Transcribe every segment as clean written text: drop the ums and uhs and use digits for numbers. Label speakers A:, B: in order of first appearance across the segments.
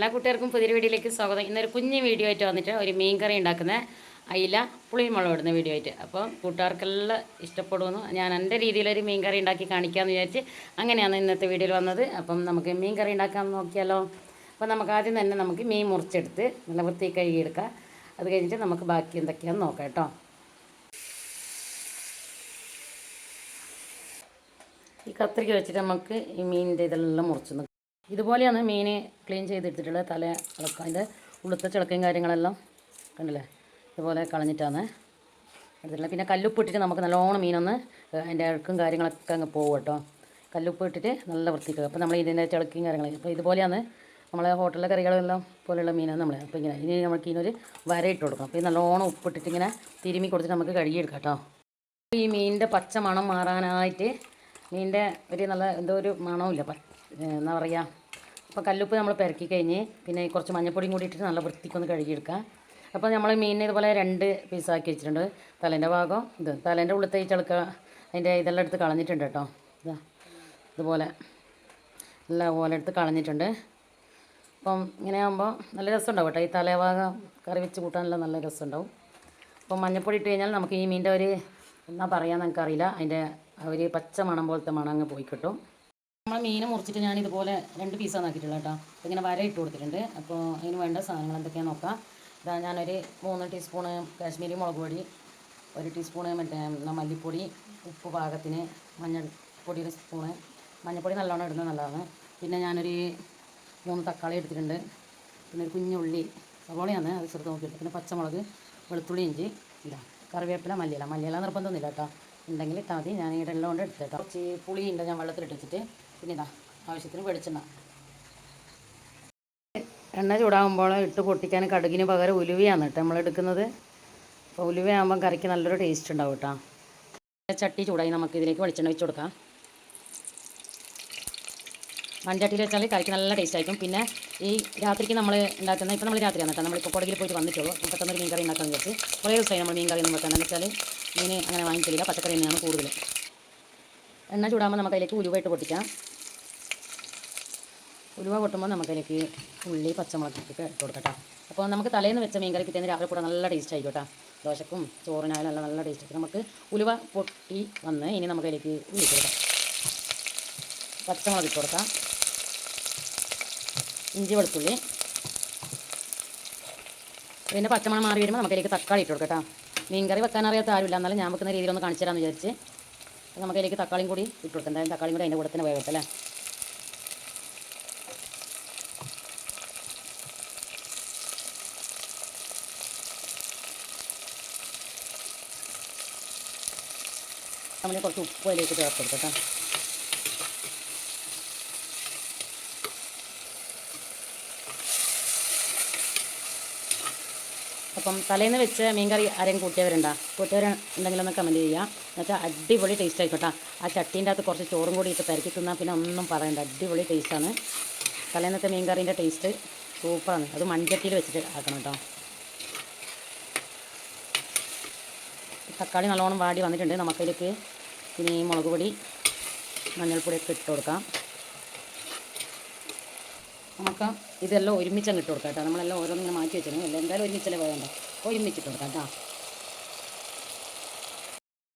A: എല്ലാ കൂട്ടുകാർക്കും പുതിയൊരു വീഡിയോയിലേക്ക് സ്വാഗതം. ഇന്നൊരു കുഞ്ഞ് വീഡിയോ ആയിട്ട് വന്നിട്ട് ഒരു മീൻ കറി ഉണ്ടാക്കുന്ന അയില പുളിമുളക് ഇടുന്ന വീഡിയോ ആയിട്ട്. അപ്പോൾ കൂട്ടുകാർക്കെല്ലാം ഇഷ്ടപ്പെടുമെന്ന് ഞാൻ എൻ്റെ രീതിയിലൊരു മീൻ കറി ഉണ്ടാക്കി കാണിക്കാമെന്ന് വിചാരിച്ച് അങ്ങനെയാണ് ഇന്നത്തെ വീഡിയോയിൽ വന്നത്. അപ്പം നമുക്ക് മീൻ കറി ഉണ്ടാക്കാൻ നോക്കിയാലോ. അപ്പോൾ നമുക്ക് ആദ്യം തന്നെ നമുക്ക് മീൻ മുറിച്ചെടുത്ത് നല്ല വൃത്തി കഴുകിയെടുക്കാം. അത് കഴിഞ്ഞിട്ട് നമുക്ക് ബാക്കി എന്തൊക്കെയാണെന്ന് നോക്കാം കേട്ടോ. ഈ കത്രിക വെച്ചിട്ട് നമുക്ക് ഈ മീനിൻ്റെ ഇതെല്ലാം മുറിച്ച് ഇതുപോലെയാണ് മീൻ ക്ലീൻ ചെയ്തെടുത്തിട്ടുള്ളത്. തല ഇളക്കാം, അതിൻ്റെ ഉളുത്ത ചിളക്കയും കാര്യങ്ങളെല്ലാം കണ്ടില്ലേ, ഇതുപോലെ കളഞ്ഞിട്ടാണ് എടുത്തിട്ടുള്ളത്. പിന്നെ കല്ലുപ്പ് ഇട്ടിട്ട് നമുക്ക് നല്ലോണം മീനൊന്ന് അതിൻ്റെ അഴുക്കും കാര്യങ്ങളൊക്കെ അങ്ങ് പോകും കേട്ടോ. കല്ലുപ്പ് ഇട്ടിട്ട് നല്ല വൃത്തിക്കുക. അപ്പോൾ നമ്മൾ ഇതിൻ്റെ ചിളക്കയും കാര്യങ്ങളും അപ്പോൾ ഇതുപോലെയാണ് നമ്മളെ ഹോട്ടലിലെ കറികളെല്ലാം പോലെയുള്ള മീനാണ് നമ്മൾ. അപ്പോൾ ഇങ്ങനെ ഇനി നമുക്ക് ഇതിനൊരു വര ഇട്ട് കൊടുക്കണം. അപ്പോൾ ഈ നല്ലോണം ഉപ്പിട്ടിട്ട് ഇങ്ങനെ തിരുമ്മി കൊടുത്തിട്ട് നമുക്ക് കഴുകിയെടുക്കാം കേട്ടോ. ഈ മീനിൻ്റെ പച്ച മണം മാറാനായിട്ട് മീനിൻ്റെ ഒരു നല്ല എന്തോ ഒരു മണമില്ല, എന്താ പറയുക. അപ്പോൾ കല്ലുപ്പ് നമ്മൾ പെരക്കി കഴിഞ്ഞ് പിന്നെ കുറച്ച് മഞ്ഞപ്പൊടിയും കൂടി ഇട്ടിട്ട് നല്ല വൃത്തിക്കൊന്ന് കഴുകിയെടുക്കാം. അപ്പോൾ നമ്മൾ മീനിനെ ഇതുപോലെ 2 പീസാക്കി വെച്ചിട്ടുണ്ട്. തലേൻ്റെ ഭാഗം ഇത് തലേൻ്റെ ഉള്ളത്തെ ഈ ചെളുക്ക അതിൻ്റെ ഇതെല്ലാം എടുത്ത് കളഞ്ഞിട്ടുണ്ട് കേട്ടോ. ഇതുപോലെ എല്ലാം പോലെ എടുത്ത് കളഞ്ഞിട്ടുണ്ട്. അപ്പം ഇങ്ങനെ ആകുമ്പോൾ നല്ല രസമുണ്ടാവും കേട്ടോ. ഈ തലഭാഗം കറി വെച്ച് കൂട്ടാനെല്ലാം നല്ല രസമുണ്ടാവും. അപ്പം മഞ്ഞപ്പൊടി ഇട്ട് കഴിഞ്ഞാൽ നമുക്ക് ഈ മീനിൻ്റെ ഒരു എന്നാ പറയാമെന്ന് എനിക്കറിയില്ല, അതിൻ്റെ ഒരു പച്ച മണം പോലത്തെ മണം അങ്ങ് പോയി കിട്ടും. നമ്മൾ മീൻ മുറിച്ചിട്ട് ഞാൻ ഇതുപോലെ 2 പീസാണ് ആക്കിയിട്ടുള്ളത് കേട്ടോ. അപ്പോൾ ഇങ്ങനെ വര ഇട്ട് കൊടുത്തിട്ടുണ്ട്. അപ്പോൾ അതിന് വേണ്ട സാധനങ്ങൾ എന്തൊക്കെയാണെന്ന് നോക്കാം. ഇതാ ഞാനൊരു 3 ടീസ്പൂണ് കാശ്മീരി മുളക് പൊടി, 1 ടീസ്പൂണ് മല്ലിപ്പൊടി, ഉപ്പ് പാകത്തിന്, മഞ്ഞൾപ്പൊടി 1 സ്പൂണ്, മഞ്ഞൾപ്പൊടി നല്ലോണം ഇടുന്നത് നല്ലതാണ്. പിന്നെ ഞാനൊരു 3 തക്കാളി എടുത്തിട്ടുണ്ട്. പിന്നെ ഒരു കുഞ്ഞുള്ളി സവോളയാണ് അത് ചെറുത്ത് നോക്കിയിട്ട്, പിന്നെ പച്ചമുളക്, വെളുത്തുള്ളി, ഇഞ്ചി, ഇതാ കറിവേപ്പില, മല്ലിയില നിർബന്ധമൊന്നുമില്ല കേട്ടോ, ഉണ്ടെങ്കിൽ ഇട്ടാൽ മതി. ഞാൻ ഇവിടെ എല്ലാം കൊണ്ട് എടുത്തേട്ടോ. കുറച്ച് പുളിയുണ്ട് ഞാൻ വെള്ളത്തിലിട്ട് വെച്ചിട്ട്. പിന്നെ ഇതാ ആവശ്യത്തിന് വെളിച്ചെണ്ണ. എണ്ണ ചൂടാകുമ്പോൾ ഇട്ട് പൊട്ടിക്കാൻ കടുകിന് പകരം ഉലുവയാണ് കേട്ടോ നമ്മൾ എടുക്കുന്നത്. അപ്പോൾ ഉലുവയാകുമ്പം കറിക്ക് നല്ലൊരു ടേസ്റ്റ് ഉണ്ടാവും കേട്ടോ. ചട്ടി ചൂടായി നമുക്ക് ഇതിലേക്ക് വെളിച്ചെണ്ണ വെച്ച് കൊടുക്കാം. മൺചട്ടിയിൽ വെച്ചാൽ കറിക്ക് നല്ല ടേസ്റ്റ് ആയിരിക്കും. പിന്നെ ഈ രാത്രിക്ക് നമ്മൾ ഉണ്ടാക്കുന്ന ഇപ്പോൾ നമ്മൾ രാത്രിയാണ് കേട്ടോ, നമ്മളിപ്പോൾ കുടകിൽ പോയിട്ട് വന്നിട്ടുള്ളൂ. പെട്ടെന്നൊരു മീൻ കറി ഉണ്ടാക്കാമെന്ന് വിചാരിച്ച് കുറേ ദിവസമായി നമ്മൾ മീൻ കറി ഒന്നും വെക്കാമെന്ന് വെച്ചാൽ മീൻ അങ്ങനെ വാങ്ങിക്കില്ല, പച്ചക്കറി തന്നെയാണ് കൂടുതൽ. എണ്ണ ചൂടാകുമ്പോൾ നമുക്ക് അതിലേക്ക് ഉലുവ ഇട്ട് പൊട്ടിക്കാം. ഉലുവ പൊട്ടുമ്പോൾ നമുക്കതിലേക്ക് ഉള്ളി, പച്ചമുളകൊക്കെ ഇട്ട് കൊടുക്കട്ടോ. അപ്പോൾ നമുക്ക് തലേന്ന് വെച്ച മീൻ കറി പിറ്റേന്ന് രാവിലെ കൂടെ നല്ല ടേസ്റ്റ് ആയിരിക്കും കേട്ടോ. ദോശക്കും ചോറിനായാലും നല്ല ടേസ്റ്റ് ആയിരിക്കും. നമുക്ക് ഉലുവ പൊട്ടി വന്ന് ഇനി നമുക്കതിലേക്ക് ഉള്ളി കൊടുക്കാം, പച്ചമുളക് ഇട്ട് കൊടുക്കാം, ഇഞ്ചി, വെളുത്തുള്ളി. പിന്നെ പച്ചമണം മാറി വരുമ്പോൾ നമുക്കതിലേക്ക് തക്കാളി ഇട്ട് കൊടുക്കാം കേട്ടോ. മീൻ കറി വെക്കാൻ അറിയാത്ത ആരുമില്ല, എന്നാലും ഞാൻ വെക്കുന്ന രീതിയിലൊന്ന് കാണിച്ചു തരാമെന്ന് വിചാരിച്ച് നമുക്കതിലേക്ക് തക്കാളിയും കൂടി ഇട്ട് കൊടുക്കാം. എന്തായാലും തക്കാളിയും കൂടി അതിൻ്റെ കൂടെ തന്നെ വേഗം അല്ലേ. നമ്മൾ കുറച്ച് ഉപ്പ് അതിലേക്ക് ചേർത്ത് കൊടുക്കാം കേട്ടോ. അപ്പം തലേന്ന് വെച്ച് മീൻ കറി ആരെയും കൂട്ടിയവരുണ്ടെങ്കിലും ഒന്ന് കമൻറ്റ് ചെയ്യുക. എന്നുവെച്ചാൽ അടിപൊളി ടേസ്റ്റ് ആയിക്കോട്ടെ. ആ ചട്ടീൻ്റെ അകത്ത് കുറച്ച് ചോറും കൂടി ഇട്ട് പെരക്കി തിന്നാൽ പിന്നെ ഒന്നും പറയണ്ട, അടിപൊളി ടേസ്റ്റാണ്. തലേന്നത്തെ മീൻ കറീൻ്റെ ടേസ്റ്റ് സൂപ്പറാണ്. അത് മൺചട്ടിയിൽ വെച്ചിട്ട് ആക്കണം കേട്ടോ. തക്കാളി നല്ലോണം വാടി വന്നിട്ടുണ്ട്. നമുക്കതിലേക്ക് പിന്നെ ഈ മുളക് പൊടി, മഞ്ഞൾപ്പൊടിയൊക്കെ ഇട്ട് കൊടുക്കാം. നമുക്ക് ഇതെല്ലാം ഒരുമിച്ചങ്ങ് ഇട്ട് കൊടുക്കാം കേട്ടോ. നമ്മളെല്ലാം ഓരോന്നിങ്ങനെ മാറ്റി വെച്ചിരുന്നു, എല്ലാം എന്തായാലും ഒരുമിച്ചല്ലേ വേണ്ട, ഒരുമിച്ചിട്ട് കൊടുക്കാം കേട്ടോ.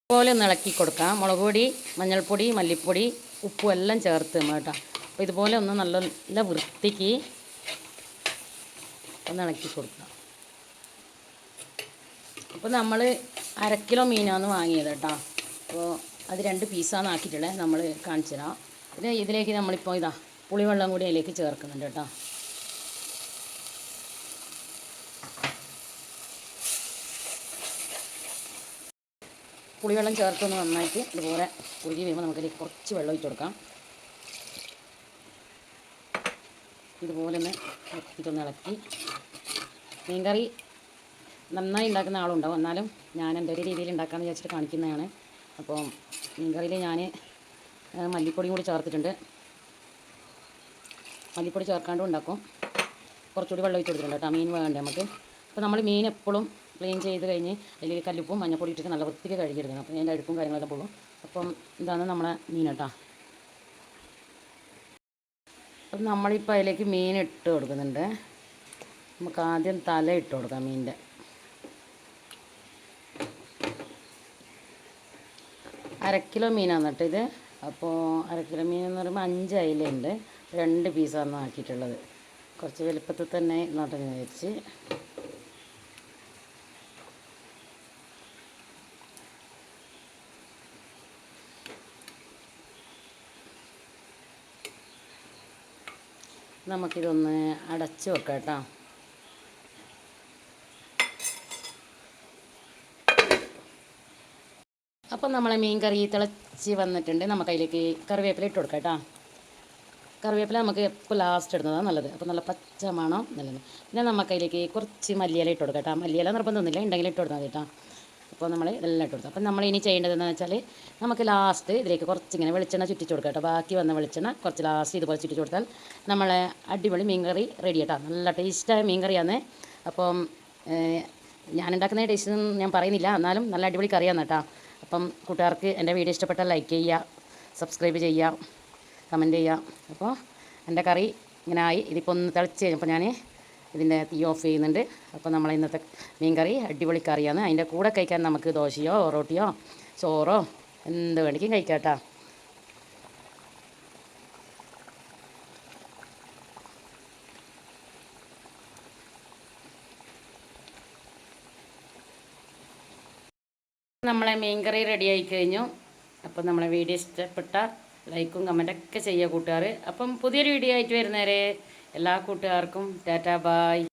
A: ഇതുപോലെ ഒന്ന് ഇളക്കി കൊടുക്കാം. മുളക് പൊടി, മഞ്ഞൾപ്പൊടി, മല്ലിപ്പൊടി, ഉപ്പും എല്ലാം ചേർത്ത് കേട്ടോ. അപ്പോൾ ഇതുപോലെ ഒന്ന് നല്ല വൃത്തിക്ക് ഒന്ന് ഇളക്കി കൊടുക്കാം. അപ്പോൾ നമ്മൾ 1/2 കിലോ മീനാണ് വാങ്ങിയത് കേട്ടോ. അപ്പോൾ അത് 2 പീസാണ് ആക്കിയിട്ടുള്ളത്, നമ്മൾ കാണിച്ചു തരാം. പിന്നെ ഇതിലേക്ക് നമ്മളിപ്പോൾ ഇതാ പുളിവെള്ളം കൂടി അതിലേക്ക് ചേർക്കുന്നുണ്ട് കേട്ടോ. പുളിവെള്ളം ചേർത്തൊന്ന് നന്നായിട്ട് ഇതുപോലെ കുറുകി വരുമ്പോൾ നമുക്കതിലേക്ക് കുറച്ച് വെള്ളം ഒഴിച്ച് കൊടുക്കാം. ഇതുപോലെ ഒന്ന് ഇളക്കിയിട്ടൊന്ന് ഇളക്കി. മീൻകറി നന്നായി ഉണ്ടാക്കുന്ന ആളുണ്ടാവും, എന്നാലും ഞാൻ എൻ്റെ ഒരു രീതിയിൽ ഉണ്ടാക്കാമെന്ന് വിചാരിച്ചിട്ട് കാണിക്കുന്നതാണ്. അപ്പോൾ മീൻകറിയിൽ ഞാൻ മല്ലിപ്പൊടിയും കൂടി ചേർത്തിട്ടുണ്ട്. മല്ലിപ്പൊടി ചേർക്കാണ്ടും ഉണ്ടാക്കും. കുറച്ചുകൂടി വെള്ളം ഒഴിച്ച് കൊടുത്തിട്ടുണ്ട് കേട്ടോ, മീൻ വേണ്ടേ നമുക്ക്. അപ്പോൾ നമ്മൾ മീൻ എപ്പോഴും ക്ലീൻ ചെയ്ത് കഴിഞ്ഞ് അതിൽ കല്ലുപ്പും മഞ്ഞപ്പൊടി ഇട്ടിട്ട് നല്ല വൃത്തിക്ക് കഴുകിയെടുക്കണം. അപ്പോൾ അതിൻ്റെ അഴുക്കും കാര്യങ്ങളൊക്കെ പോകും. അപ്പം ഇതാണ് നമ്മളെ മീൻ കേട്ടോ. അപ്പം നമ്മളിപ്പോൾ അതിലേക്ക് മീൻ ഇട്ട് കൊടുക്കുന്നുണ്ട്. നമുക്ക് ആദ്യം തല ഇട്ട് കൊടുക്കാം മീനിൻ്റെ. അരക്കിലോ മീനാണ് കേട്ടോ ഇത്. അപ്പോൾ അരക്കിലോ മീൻ എന്ന് പറയുമ്പോൾ 5 അയിലയുണ്ട്, 2 പീസാണ് ആക്കിയിട്ടുള്ളത്. കുറച്ച് വലുപ്പത്തിൽ തന്നെ ഇന്നോട്ട് വിചാരിച്ച്. നമുക്കിതൊന്ന് അടച്ച് വെക്കാം കേട്ടോ. അപ്പം നമ്മളെ മീൻ കറി തിളച്ച് വന്നിട്ടുണ്ട്. നമുക്ക് അതിലേക്ക് കറിവേപ്പില ഇട്ട് കൊടുക്കാം കേട്ടോ. കറിവേപ്പില നമുക്ക് എപ്പോൾ ലാസ്റ്റ് ഇടുന്നതാണ് നല്ലത്. അപ്പോൾ നല്ല പച്ച മണം നല്ലത്. പിന്നെ നമുക്ക് അതിലേക്ക് കുറച്ച് മല്ലിയില ഇട്ട് കൊടുക്കാം കേട്ടോ. മല്ലിയില നിർബന്ധമൊന്നുമില്ല, ഉണ്ടെങ്കിൽ ഇട്ട് കൊടുത്താൽ മതി കേട്ടോ. അപ്പോൾ നമ്മൾ ഇതെല്ലാം ഇട്ട് കൊടുത്തു. അപ്പം നമ്മൾ ഇനി ചെയ്യേണ്ടതെന്ന് വെച്ചാൽ നമുക്ക് ലാസ്റ്റ് ഇതിലേക്ക് കുറച്ചിങ്ങനെ വെളിച്ചെണ്ണ ചുറ്റിച്ച് കൊടുക്കാം കേട്ടോ. ബാക്കി വന്ന വെളിച്ചെണ്ണ കുറച്ച് ലാസ്റ്റ് ഇതുപോലെ ചുറ്റിച്ച് കൊടുത്താൽ നമ്മളെ അടിപൊളി മീൻ കറി റെഡി കേട്ടോ. നല്ല ടേസ്റ്റായ മീൻ കറിയാണ്. അപ്പം ഞാനുണ്ടാക്കുന്ന ടേസ്റ്റ് ഞാൻ പറയുന്നില്ല, എന്നാലും നല്ല അടിപൊളി കറിയാണ് കേട്ടോ. അപ്പം കൂട്ടുകാർക്ക് എൻ്റെ വീഡിയോ ഇഷ്ടപ്പെട്ടാൽ ലൈക്ക് ചെയ്യുക, സബ്സ്ക്രൈബ് ചെയ്യുക, കമൻറ്റ് ചെയ്യുക. അപ്പോൾ എൻ്റെ കറി ഇങ്ങനെ ആയി. ഇതിപ്പോൾ ഒന്ന് തിളച്ച് കഴിഞ്ഞപ്പോൾ ഞാൻ ഇതിൻ്റെ തീ ഓഫ് ചെയ്യുന്നുണ്ട്. അപ്പോൾ നമ്മൾ ഇന്നത്തെ മീൻ കറി അടിപൊളി കറിയാണ്. അതിൻ്റെ കൂടെ കഴിക്കാൻ നമുക്ക് ദോശയോ റോട്ടിയോ ചോറോ എന്ത് വേണമെങ്കിലും കഴിക്കാം കേട്ടോ. നമ്മളെ മീൻ കറി റെഡി ആയി കഴിഞ്ഞു. അപ്പം നമ്മളെ വീഡിയോ ഇഷ്ടപ്പെട്ട ലൈക്കും കമൻറ്റൊക്കെ ചെയ്യുക കൂട്ടുകാർ. അപ്പം പുതിയൊരു വീഡിയോ ആയിട്ട് വരുന്നവരെ എല്ലാ കൂട്ടുകാർക്കും ടാറ്റാ ബായ്.